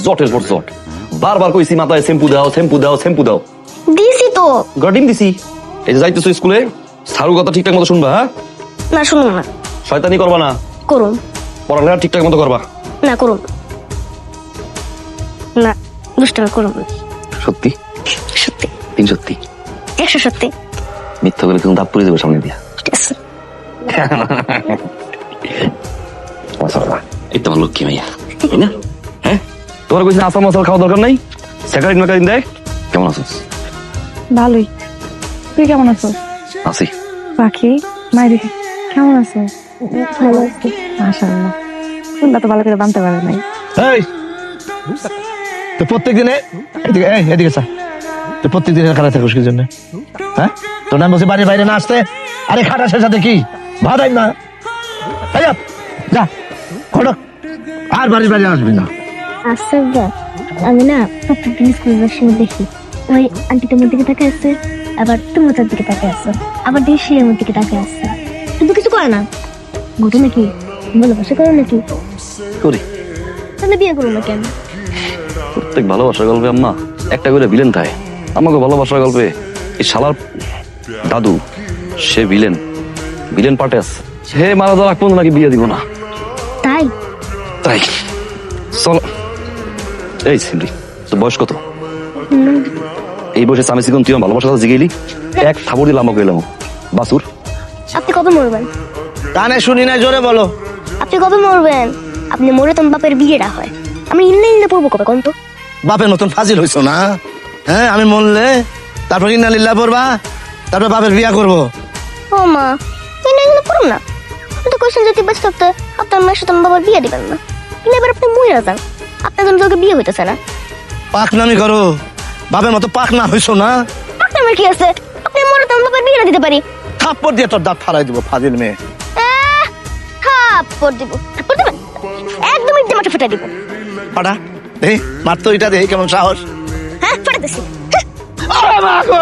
জটের পর জট, বারবার কইছি মাথায় শ্যাম্পু দাও শ্যাম্পু দাও শ্যাম্পু দাও। দিছি তো। গডিম দিছি। এই যে যাইতেছো স্কুলে, সারু কথা ঠিকঠাক মতো শুনবা। হ্যাঁ না শুনুন না। শয়তানি করবা না। করুন। পড়ালেখা ঠিকঠাক মতো করবা। না করুন না। দুষ্টামি করুন না। সত্যি সত্যি। 3 সত্যি 100 সত্যি। মিথ্যা বলে তুমি দাঁত পুড়ে যাবে সামনে দিয়া। ঠিক আছে। এই তোমার লক্ষ্মী মাইয়া, তাই না? হ্যাঁ তোমার কইছে আসাম মশাল খাওয়া দরকার নাই, স্যাকারিন ম্যাকারিন দেয়। কেমন আছিস? ভালোই। তুই কেমন আছো? আছি। পাখি মাইরি কেমন আছো? ভালো আছি মাশাআল্লাহ। তোমরা তো ভালো করে বানতে পারে নাই। এই তো প্রত্যেক দিনে এদিকে এদিকে চা, তুই প্রত্যেক দিনে খারাপ থাকিস কি জন্য? হ্যাঁ তোর নাম বলছি বাড়ির বাইরে না আসতে। আরে খাটাসের সাথে কি ভাড়াই না। যা খড়, আর বাড়ির বাইরে আসবি না। আচ্ছা আমি না প্রত্যেকদিন স্কুল যাওয়ার সময় দেখি ওই আন্টি তোমার দিকে তাকে আছে, আবার তোমার দিকে তাকে আছে, আবার দেশি আমার দিকে তাকে আছে, কিন্তু কিছু করে না। ঘটনা কি? ভালোবাসা করো নাকি? করি। তাহলে বিয়ে করো না কেন? প্রত্যেক ভালোবাসার গল্পে আম্মা একটা করে ভিলেন থাকে। আমাকে ভালোবাসার গল্পে এই শালার দাদু সে ভিলেন, ভিলেন পার্টে আছে। সে মারা যাওয়ার আগ পর্যন্ত নাকি বিয়ে দিব না। তাই তাই চলো। এই সিমরি, তোর বয়স কত? এই বয়সে স্বামী সিগুন তুই ভালোবাসার কথা জিগেলি, এক থাবড়ি লাম্বা গেলাম বাসুর। আপনি কবে মরবেন? কানে শুনি না, জোরে বলো। আপনি কবে মরবেন? আপনি মরে তোমার বাপের বিয়েটা হয়, আমি ইনলে ইনলে পড়বো কবে কোন তো? বাপের মতন ফাজিল হইছো না। হ্যাঁ আমি মরলে তারপর ইন্না লিল্লাহ পড়বা, তারপর বাপের বিয়া করবো। ও মা, ইনলে ইনলে পড়ুন না। আপনি তো কোশ্চেন যদি বেঁচে থাকতে আপনার মেয়ের সাথে আমার বাবার বিয়ে দিবেন না, কিন্তু এবার আপনি মরে যান, আপনার জন্য তোকে বিয়ে হইতেছে না। পাক নামি করো, বাপের মতো পাক না হইছো না। আপনার আমার কি আছে? আপনি মরে তোমার বাবার বিয়ে দিতে পারি। থাপ্পড় দিয়ে তোর দাঁত ফাড়াই দিব ফাজিল মেয়ে। থাপ্পড় দিব? থাপ্পড় দিবেন? একদম ইটে মাঠে ফেটে দিব। ফাটা এই মার তো এটা দেখি কেমন সাহস। হ্যাঁ ফেটাতেছি। আরে মা গো